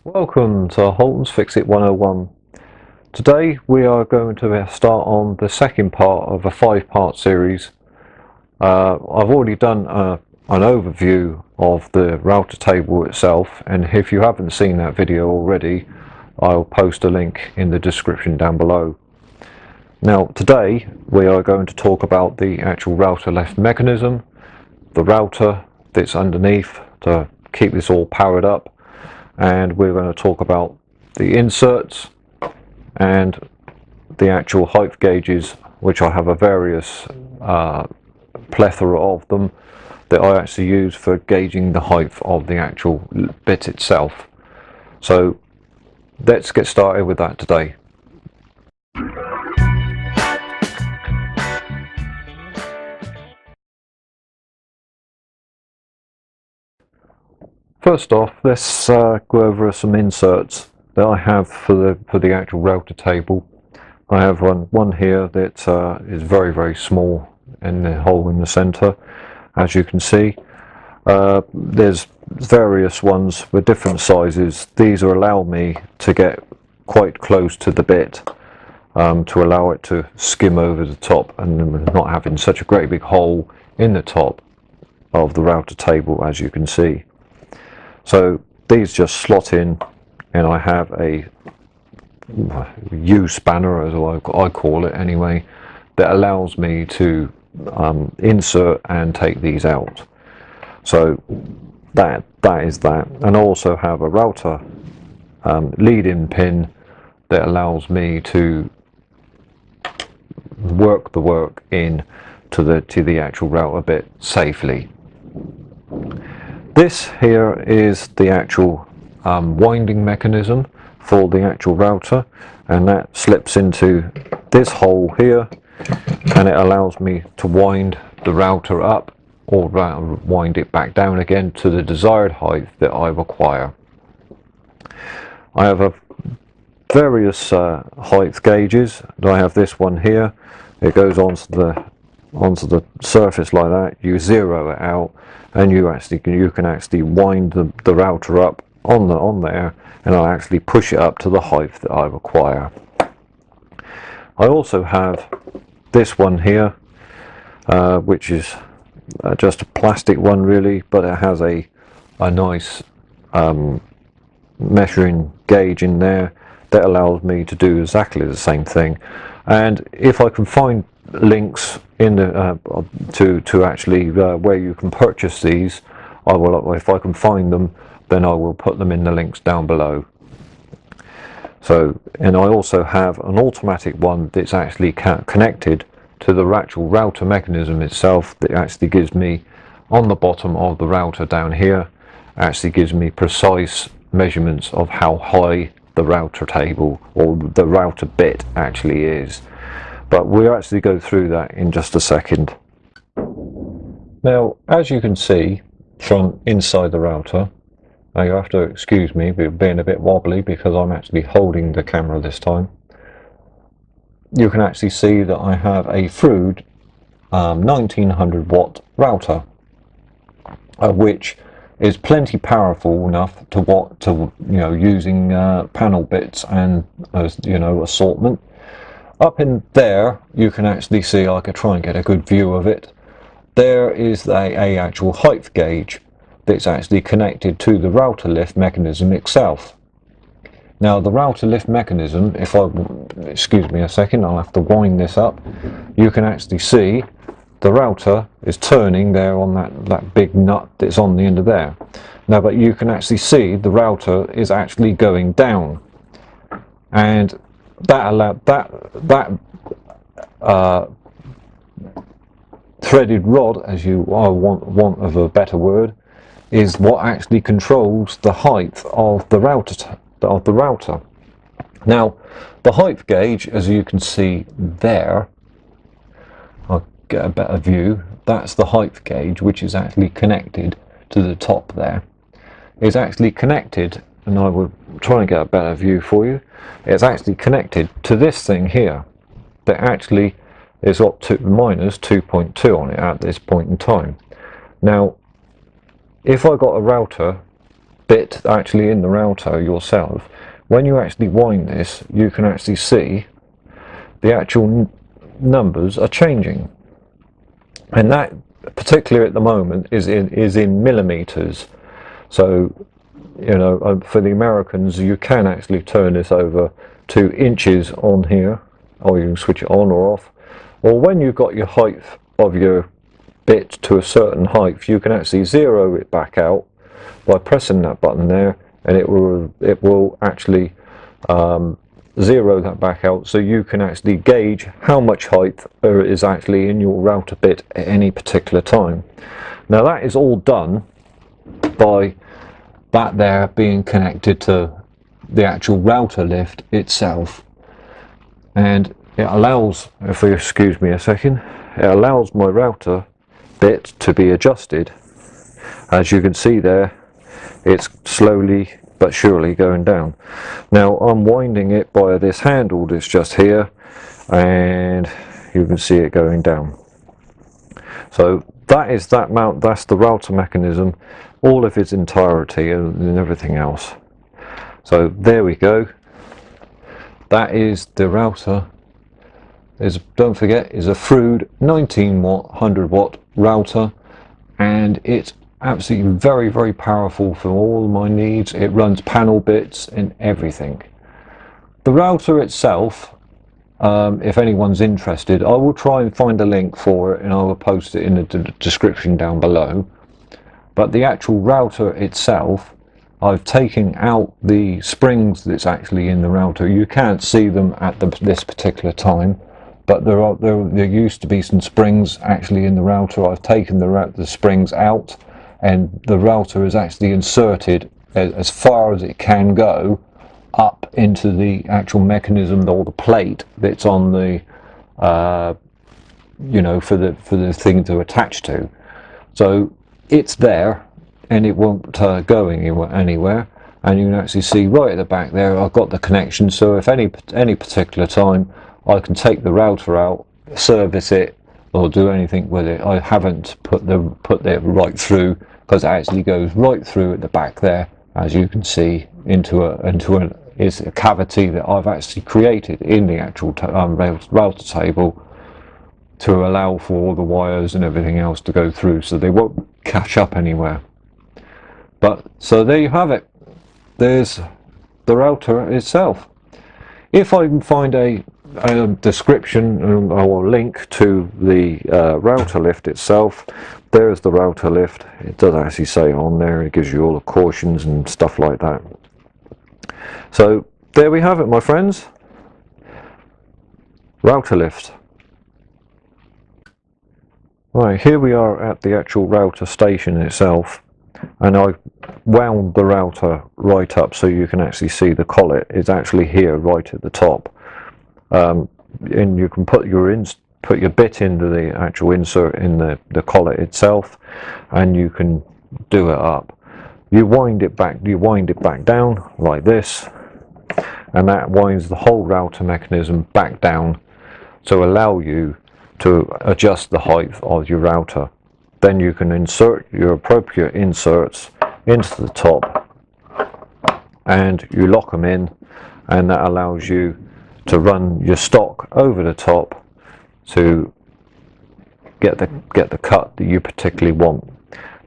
Welcome to Holtonsfixit101. Today we are going to start on the second part of a 5-part series. I've already done an overview of the router table itself, and if you haven't seen that video already, I'll post a link in the description down below. Now today we are going to talk about the actual Routalift mechanism, the router that's underneath to keep this all powered up, and we're going to talk about the inserts and the actual height gauges, which I have a various plethora of them that I actually use for gauging the height of the actual bit itself. So let's get started with that today. First off, let's go over some inserts that I have for the actual router table. I have one here that is very small in the hole in the center, as you can see. There's various ones with different sizes. These allow me to get quite close to the bit to allow it to skim over the top and not having such a great big hole in the top of the router table, as you can see. So these just slot in, and I have a U-spanner, as I call it anyway, that allows me to insert and take these out. So that is that. And I also have a router lead-in pin that allows me to work in to the actual router bit safely. This here is the actual winding mechanism for the actual router, and that slips into this hole here, and it allows me to wind the router up or wind it back down again to the desired height that I require. I have various height gauges. I have this one here. It goes onto the surface like that. You zero it out, and you can actually wind the router up on there, and I'll actually push it up to the height that I require. I also have this one here, which is just a plastic one really, but it has a nice measuring gauge in there that allows me to do exactly the same thing. And if I can find links in the to actually where you can purchase these, I will, if I can find them, then I will put them in the links down below. So, and I also have an automatic one that's actually connected to the actual router mechanism itself, that actually gives me, on the bottom of the router down here, actually gives me precise measurements of how high the router table or the router bit actually is. But we'll actually go through that in just a second. Now, as you can see from inside the router, now you have to excuse me for being a bit wobbly because I'm actually holding the camera this time. You can actually see that I have a Freud 1900 watt router, which is plenty powerful enough to using panel bits and assortment. Up in there, you can actually see, I could try and get a good view of it. There is a actual height gauge that's actually connected to the Routalift mechanism itself. Now the Routalift mechanism, if I, excuse me a second, I'll have to wind this up. You can actually see the router is turning there on that big nut that's on the end of there. Now, but you can actually see the router is actually going down, and that threaded rod, as you want of a better word, is what actually controls the height of the router. Now, the height gauge, as you can see there, I'll get a better view. That's the height gauge, which is actually connected to the top there. It's actually connected, and I will try and get a better view for you. It's actually connected to this thing here that actually is up to minus 2.2 on it at this point in time. Now, if I got a router bit actually in the router yourself, when you actually wind this, you can actually see the actual numbers are changing, and that particularly at the moment is in millimeters. So, you know, for the Americans, you can actually turn this over to inches on here, or you can switch it on or off. Or when you've got your height of your bit to a certain height, you can actually zero it back out by pressing that button there, and it will actually zero that back out, so you can actually gauge how much height there is actually in your router bit at any particular time. Now that is all done by that there being connected to the actual router lift itself, and it allows, if you excuse me a second, it allows my router bit to be adjusted. As you can see there, it's slowly but surely going down. Now I'm winding it by this handle that's just here, and you can see it going down. So that is that mount, that's the router mechanism, all of its entirety and everything else. So there we go. That is the router. Don't forget, is a Freud 1900 watt router, and it's absolutely very, very powerful for all my needs. It runs panel bits and everything. The router itself, if anyone's interested, I will try and find a link for it and I will post it in the description down below. But the actual router itself, I've taken out the springs that's actually in the router. You can't see them at this particular time, but there used to be some springs actually in the router. I've taken the springs out, and the router is actually inserted as far as it can go up into the actual mechanism or the plate that's on the you know, for the thing to attach to. So it's there and it won't go anywhere, and you can actually see right at the back there I've got the connection, so if any particular time I can take the router out, service it, or do anything with it. I haven't put it right through, because it actually goes right through at the back there, as you can see, into a cavity that I've actually created in the actual router table to allow for all the wires and everything else to go through, so they won't catch up anywhere. But so there you have it. There's the router itself. If I can find a description or link to the router lift itself, there's the router lift. It does actually say on there, it gives you all the cautions and stuff like that. So there we have it, my friends. Router lift. Right, here we are at the actual router station itself, and I've wound the router right up so you can actually see the collet is actually here right at the top. And you can put your bit into the actual insert in the collet itself, and you can do it up. You wind it back down like this, and that winds the whole router mechanism back down to allow you to adjust the height of your router. Then you can insert your appropriate inserts into the top, and you lock them in, and that allows you to run your stock over the top to get the cut that you particularly want.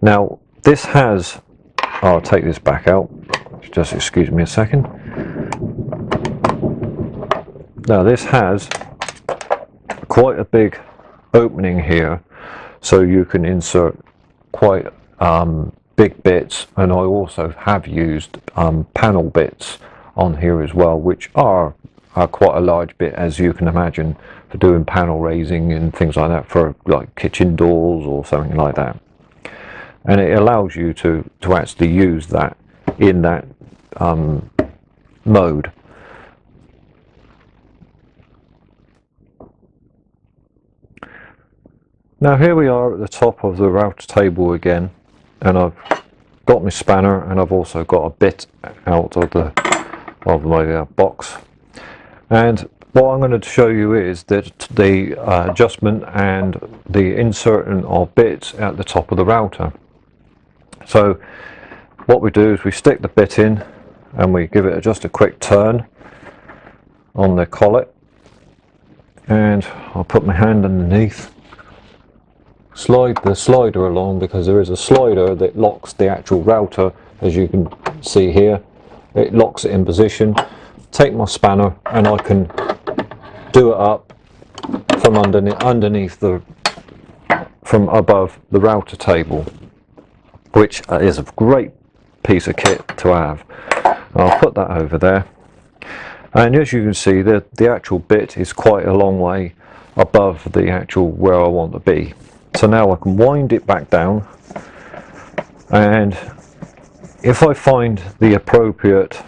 Now this has, I'll take this back out, just excuse me a second. Now this has quite a big opening here, so you can insert quite big bits, and I also have used panel bits on here as well, which are quite a large bit, as you can imagine, for doing panel raising and things like that, for like kitchen doors or something like that. And it allows you to actually use that in that mode. Now here we are at the top of the router table again, and I've got my spanner, and I've also got a bit out of my box. And what I'm going to show you is that the adjustment and the inserting of bits at the top of the router. So what we do is we stick the bit in and we give it just a quick turn on the collet, and I'll put my hand underneath, slide the slider along, because there is a slider that locks the actual router, as you can see here. It locks it in position. Take my spanner and I can do it up from underneath from above the router table, which is a great piece of kit to have. I'll put that over there, and as you can see, the actual bit is quite a long way above the actual where I want to be. So now I can wind it back down, and if I find the appropriate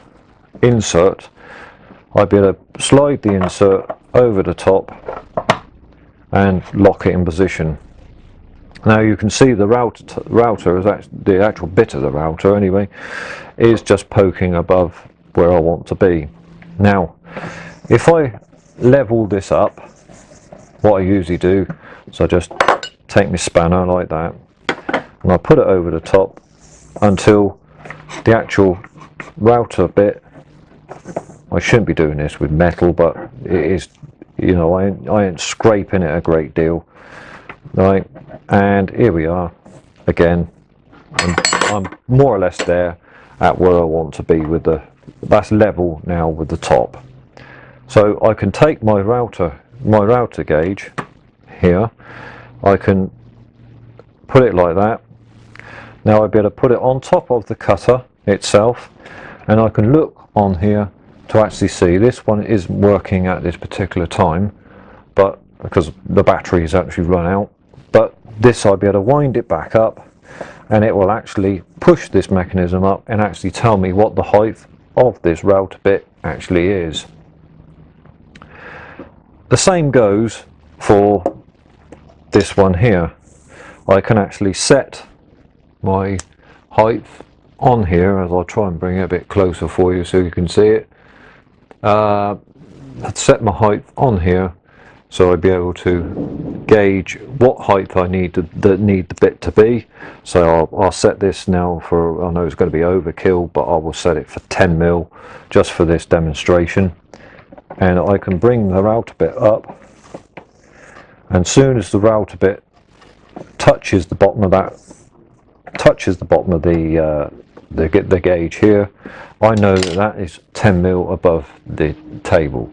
insert, I'll be able to slide the insert over the top and lock it in position. Now you can see the router is actually, the actual bit of the router anyway, is just poking above where I want to be. Now if I level this up, what I usually do is I just take my spanner like that and I put it over the top until the actual router bit, I shouldn't be doing this with metal, but it is, you know, I ain't scraping it a great deal, right? And here we are again. I'm more or less there at where I want to be with that's level now with the top. So I can take my router gauge here, I can put it like that. Now I'll be able to put it on top of the cutter itself, and I can look on here to actually see this one isn't working at this particular time, but because the battery is actually run out. But this, I'll be able to wind it back up and it will actually push this mechanism up and actually tell me what the height of this router bit actually is. The same goes for this one here. I can actually set my height on here, as I'll try and bring it a bit closer for you so you can see it. Set my height on here, so I'll be able to gauge what height I need the bit to be. So I'll set this now for, I know it's going to be overkill, but I will set it for 10 mil just for this demonstration. And I can bring the router bit up, and soon as the router bit touches the bottom of the gauge here, I know that is 10 mil above the table.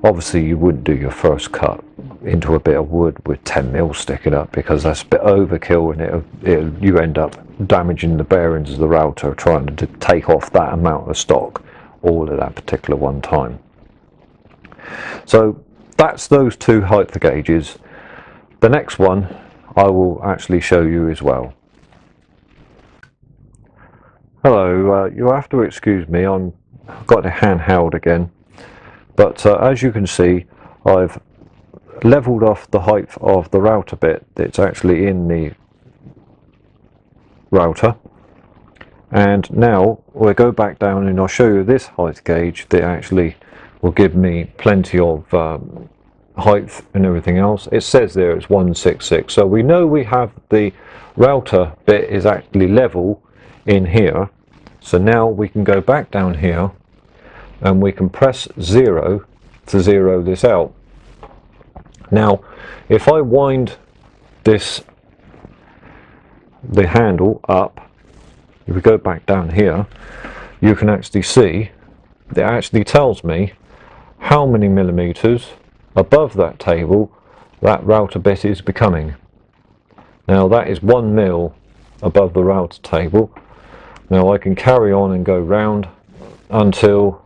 Obviously you wouldn't do your first cut into a bit of wood with 10 mil sticking up, because that's a bit overkill, and you end up damaging the bearings of the router trying to take off that amount of stock all at that particular one time. So that's those two height gauges. The next one I will actually show you as well. Hello, you'll have to excuse me, I've got a handheld again, but as you can see, I've leveled off the height of the router bit that's actually in the router, and now we'll go back down and I'll show you this height gauge that actually will give me plenty of height and everything else. It says there it's 166, so we know we have the router bit is actually level in here. So now we can go back down here and we can press 0 to zero this out. Now if I wind the handle up, if we go back down here, you can actually see it actually tells me how many millimeters above that table that router bit is becoming. Now that is 1 mil above the router table. Now I can carry on and go round until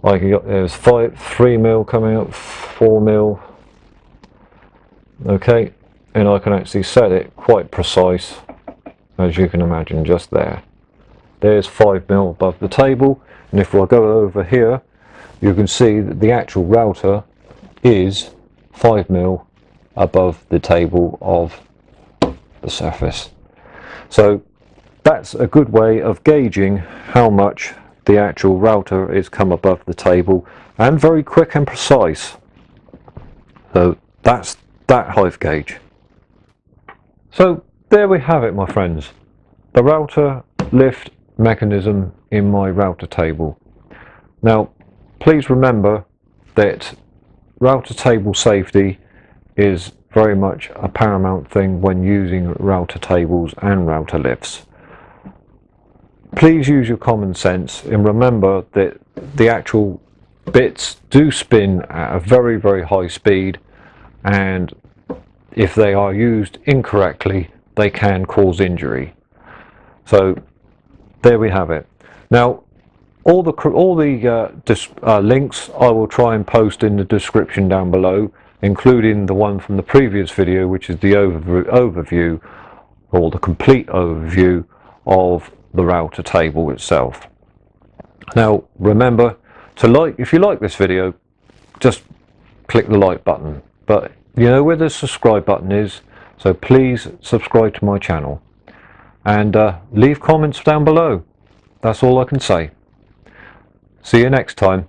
I can get, there's 3 mil coming up, 4 mil. Okay, and I can actually set it quite precise, as you can imagine, just there. There's 5 mil above the table, and if I go over here, you can see that the actual router is 5 mil above the table of the surface. So that's a good way of gauging how much the actual router is come above the table, and very quick and precise. So that's that height gauge. So there we have it, my friends. the router lift mechanism in my router table. Now please remember that router table safety is very much a paramount thing when using router tables and router lifts. Please use your common sense and remember that the actual bits do spin at a very, very high speed, and if they are used incorrectly they can cause injury. So there we have it. Now all the links I will try and post in the description down below, including the one from the previous video, which is the overview or the complete overview of the router table itself. Now remember to if you like this video, just click the like button, but you know where the subscribe button is, so please subscribe to my channel and leave comments down below. That's all I can say. See you next time.